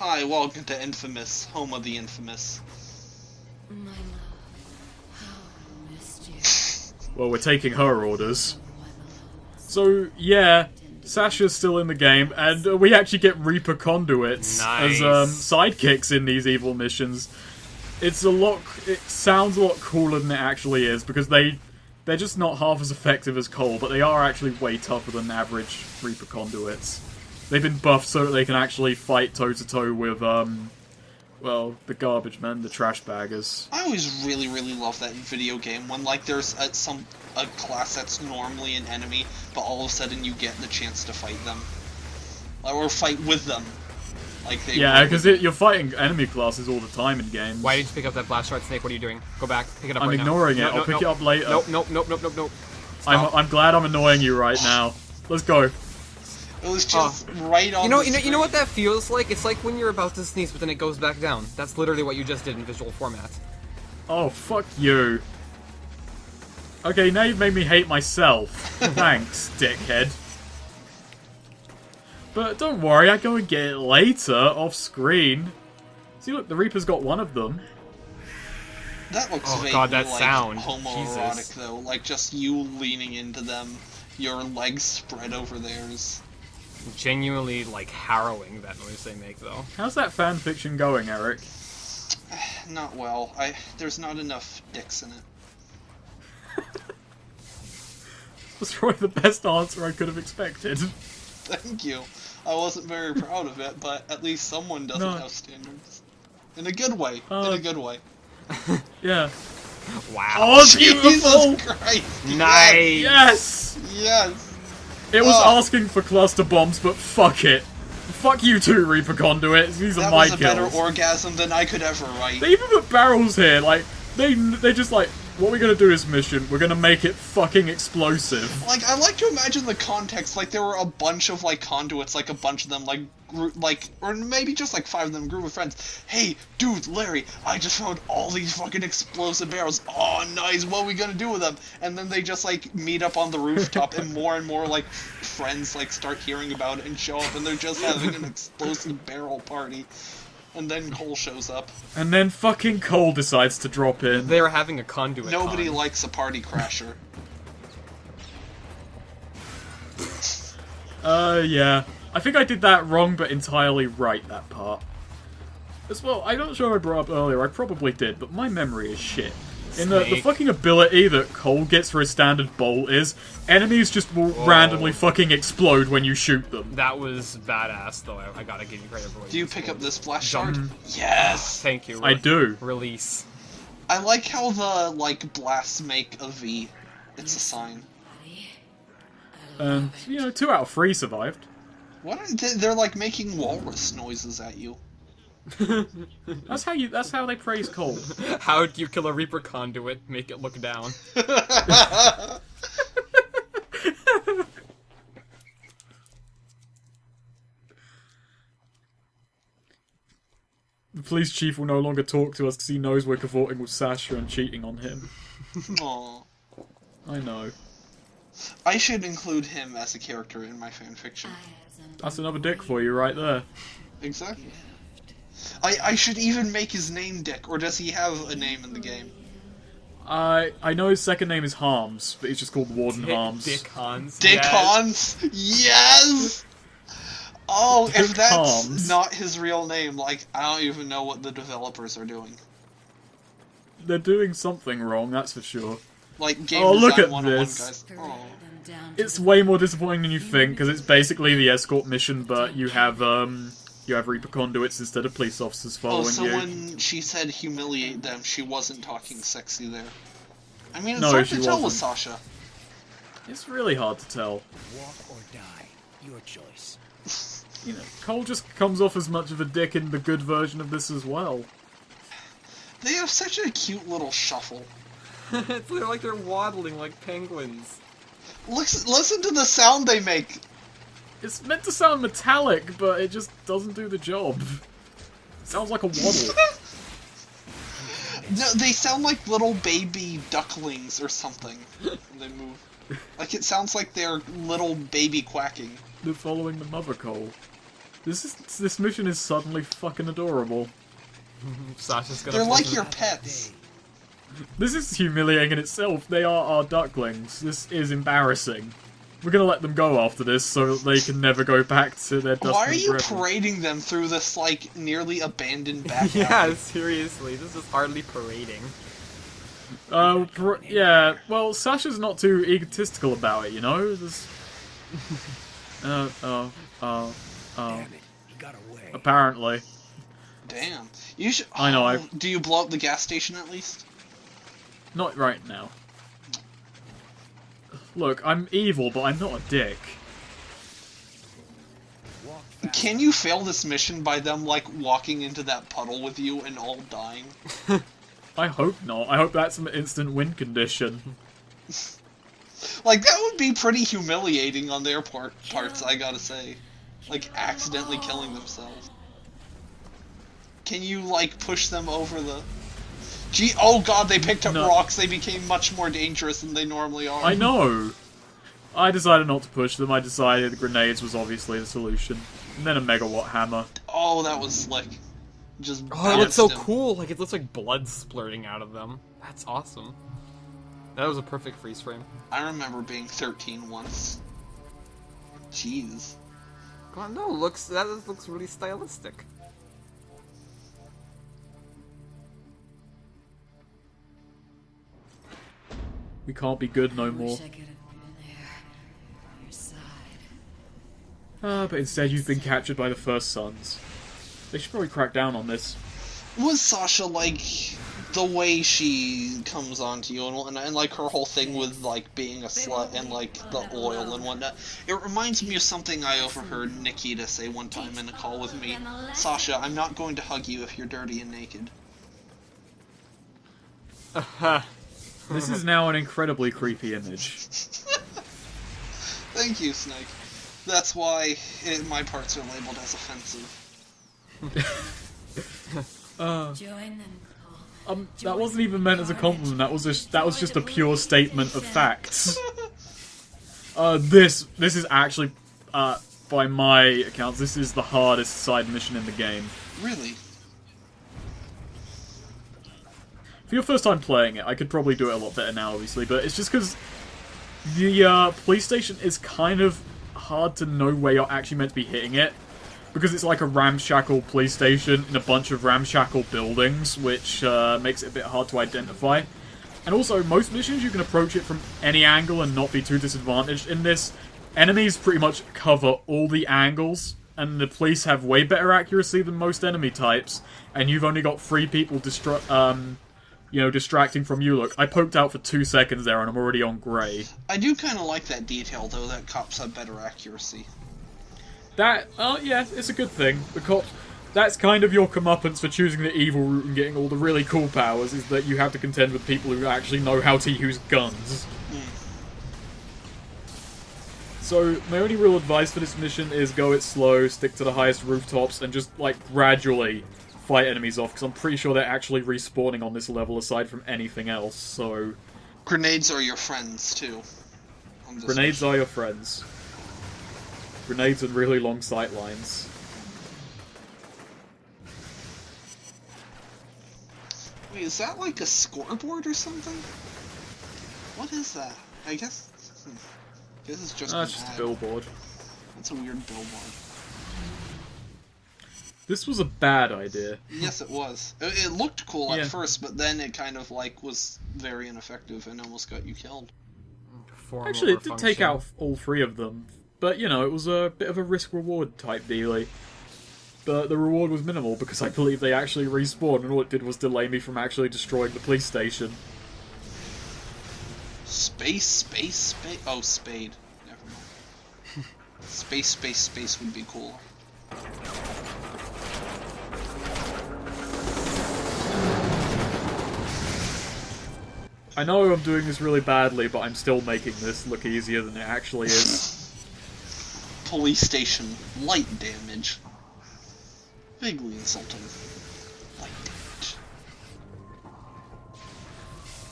Hi, welcome to Infamous, home of the infamous. My love, how I missed you. Well, we're taking her orders. So, yeah, Sasha's still in the game, and we actually get Reaper Conduits as sidekicks in these evil missions. It sounds a lot cooler than it actually is, because they're just not half as effective as Cole, but they are actually way tougher than average Reaper Conduits. They've been buffed so that they can actually fight toe-to-toe with, well, the garbage men, the trash baggers. I always really, really love that in video game, when, like, there's a class that's normally an enemy, but all of a sudden you get the chance to fight them. Or fight with them. Like they because you're fighting enemy classes all the time in games. Why did you pick up that blast shard snake? What are you doing? Go back. Pick it up right now. I'm ignoring it. I'll pick it up later. Nope. I'm glad I'm annoying you right now. Let's go. It was just right on the You know what that feels like? It's like when you're about to sneeze, but then it goes back down. That's literally what you just did in visual format. Oh, fuck you. Okay, now you've made me hate myself. Thanks, dickhead. But don't worry, I go and get it later, off screen. See, look, the Reaper's got one of them. That looks vaguely God, that like sound. homoerotic, Jesus. though. Like, just you leaning into them, your legs spread over theirs. Genuinely, like, harrowing, that noise they make, though. How's that fanfiction going, Eric? Not well. There's not enough dicks in it. That's probably the best answer I could have expected. Thank you. I wasn't very proud of it, but at least someone doesn't have standards. In a good way. In a good way. Yeah. Wow. Oh, beautiful! Jesus Christ! Nice! Yes! Yes! It was asking for cluster bombs, but fuck it. Fuck you too, Reaper Conduits. These are my kills. That was a better orgasm than I could ever write. They even put barrels here. Like, they just like, what we're gonna do this mission, we're gonna make it fucking explosive. Like, I like to imagine the context, like, there were a bunch of, like, conduits, like, a bunch of them, like, or maybe just, like, 5 of them, group of friends. Hey, dude, Larry, I just found all these fucking explosive barrels. Oh, nice, what are we gonna do with them? And then they just, like, meet up on the rooftop, and more, like, friends, like, start hearing about it and show up, and they're just having an explosive barrel party. And then Cole shows up. And then fucking Cole decides to drop in. They were having a conduit Nobody con. likes a party crasher. Yeah. I think I did that wrong, but entirely right, that part. As well, I'm not sure I brought up earlier, I probably did, but my memory is shit. In the fucking ability that Cole gets for his standard bolt is, enemies just will randomly fucking explode when you shoot them. That was badass, though. I gotta give you credit for what Do you pick up this blast shard? Yes! Thank you. I do. Release. I like how the, like, blasts make a V. It's a sign. And, 2 out of 3 survived. What are they're like making walrus noises at you. That's how they praise Cole. How do you kill a Reaper conduit? Make it look down. The police chief will no longer talk to us because he knows we're cavorting with Sasha and cheating on him. Aww. I know. I should include him as a character in my fanfiction. That's another dick for you right there. Exactly. I should even make his name Dick, or does he have a name in the game? I know his second name is Harms, but he's just called Warden Harms. Dick Hans. Dick yes. Hans? Yes! Oh, Dick if that's Harms. not his real name, like, I don't even know what the developers are doing. They're doing something wrong, that's for sure. Like, game look design at 101, this. guys. Oh. It's way more disappointing than you think, because it's basically the escort mission, but you have Reaper Conduits instead of police officers following Oh, so you. when she said humiliate them, she wasn't talking sexy there. I mean, it's No, hard she to tell with wasn't. Sasha. It's really hard to tell. Walk or die, your choice. Cole just comes off as much of a dick in the good version of this as well. They have such a cute little shuffle. It's like they're waddling like penguins. Listen to the sound they make. It's meant to sound metallic, but it just doesn't do the job. It sounds like a waddle. No, they sound like little baby ducklings or something when they move. Like, it sounds like they're little baby quacking. They're following the mother Cole. This mission is suddenly fucking adorable. Sasha's gonna. They're like visit- your pets. This is humiliating in itself. They are our ducklings. This is embarrassing. We're gonna let them go after this so that they can never go back to their dust. Why are you parading them through this, like, nearly abandoned back Yeah, alley? seriously, this is hardly parading. Yeah, well, Sasha's not too egotistical about it, you know? There's... Damn it. He got away. Apparently. Damn. You should... I know, I- Do you blow up the gas station at least? Not right now. Look, I'm evil, but I'm not a dick. Walk fast. Can you fail this mission by them, like, walking into that puddle with you and all dying? I hope not. I hope that's an instant win condition. Like, that would be pretty humiliating on their parts, I gotta say. Like, accidentally killing themselves. Can you, like, push them over the... Gee, oh god, they picked up No. rocks. They became much more dangerous than they normally are. I know! I decided not to push them. I decided grenades was obviously the solution. And then a megawatt hammer. Oh, that was slick. Just Oh, it looks so bounced him. cool. Like, it looks like blood splurting out of them. That's awesome. That was a perfect freeze frame. I remember being 13 once. Jeez. God, no, that looks really stylistic. We can't be good no I more. wish I could have been there. Your side. But instead you've been captured by the First Sons. They should probably crack down on this. Was Sasha, like, the way she comes onto you and like her whole thing with, like, being a slut and, like, the oil and whatnot, it reminds me of something I overheard Nikita say one time in a call with me. Sasha, I'm not going to hug you if you're dirty and naked. This is now an incredibly creepy image. Thank you, Snake. That's why my parts are labeled as offensive. Join them. That wasn't even meant as a compliment. That was just a pure statement of facts. This is actually, by my accounts, this is the hardest side mission in the game. Really? For your first time playing it, I could probably do it a lot better now, obviously, but it's just because the police station is kind of hard to know where you're actually meant to be hitting it. Because it's like a ramshackle police station in a bunch of ramshackle buildings, which makes it a bit hard to identify. And also, most missions you can approach it from any angle and not be too disadvantaged. In this, enemies pretty much cover all the angles, and the police have way better accuracy than most enemy types, and you've only got 3 people distracting from you. Look, I poked out for 2 seconds there and I'm already on grey. I do kind of like that detail, though, that cops have better accuracy. That, yeah, it's a good thing. Because that's kind of your comeuppance for choosing the evil route and getting all the really cool powers, is that you have to contend with people who actually know how to use guns. So, my only real advice for this mission is go it slow, stick to the highest rooftops, and just, like, gradually fight enemies off, because I'm pretty sure they're actually respawning on this level aside from anything else, so... Grenades are your friends, too. Grenades are your friends. Grenades and really long sight lines. Wait, is that like a scoreboard or something? What is that? I guess... Guess it's just an It's just a ad. billboard. That's a weird billboard. This was a bad idea. Yes, it was. It looked cool Yeah. at first, but then it kind of, like, was very ineffective and almost got you killed. Form Actually, over it did take function. out all 3 of them. But, you know, it was a bit of a risk-reward type dealie. But the reward was minimal, because I believe they actually respawned, and all it did was delay me from actually destroying the police station. Space. Oh, spade. Never mind. Space would be cooler. I know I'm doing this really badly, but I'm still making this look easier than it actually is. Police station. Light damage. Vaguely insulting. Light damage.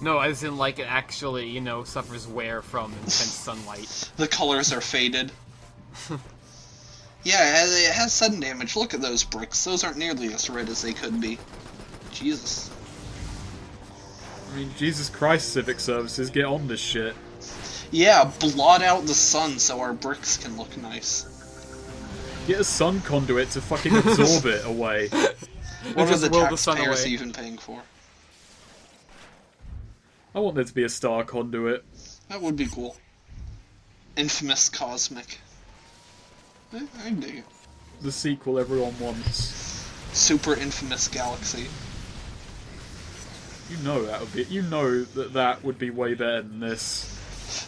No, as in, like, it actually, you know, suffers wear from intense sunlight. The colors are faded. Yeah, it has sudden damage. Look at those bricks. Those aren't nearly as red as they could be. Jesus. I mean, Jesus Christ, Civic Services, get on this shit. Yeah, blot out the sun so our bricks can look nice. Get a sun conduit to fucking absorb it away. What are just the will the sun taxpayers away. even paying for? I want there to be a star conduit. That would be cool. Infamous Cosmic. I dig it. The sequel everyone wants. Super Infamous Galaxy. You know that would be. You know that would be way better than this.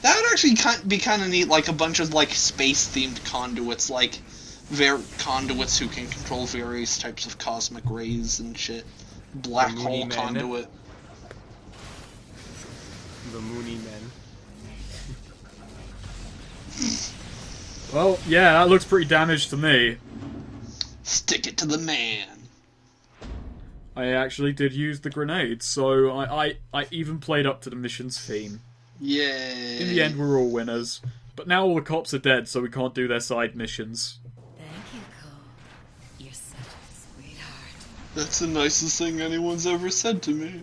That would actually be kind of neat, like a bunch of like space-themed conduits, like conduits who can control various types of cosmic rays and shit. Black The hole Mooney Men. conduit. The Mooney Men. Well, yeah, that looks pretty damaged to me. Stick it to the man. I actually did use the grenades, so I even played up to the mission's theme. Yay. In the end, we're all winners. But now all the cops are dead, so we can't do their side missions. Thank you, Cole. You're such a sweetheart. That's the nicest thing anyone's ever said to me.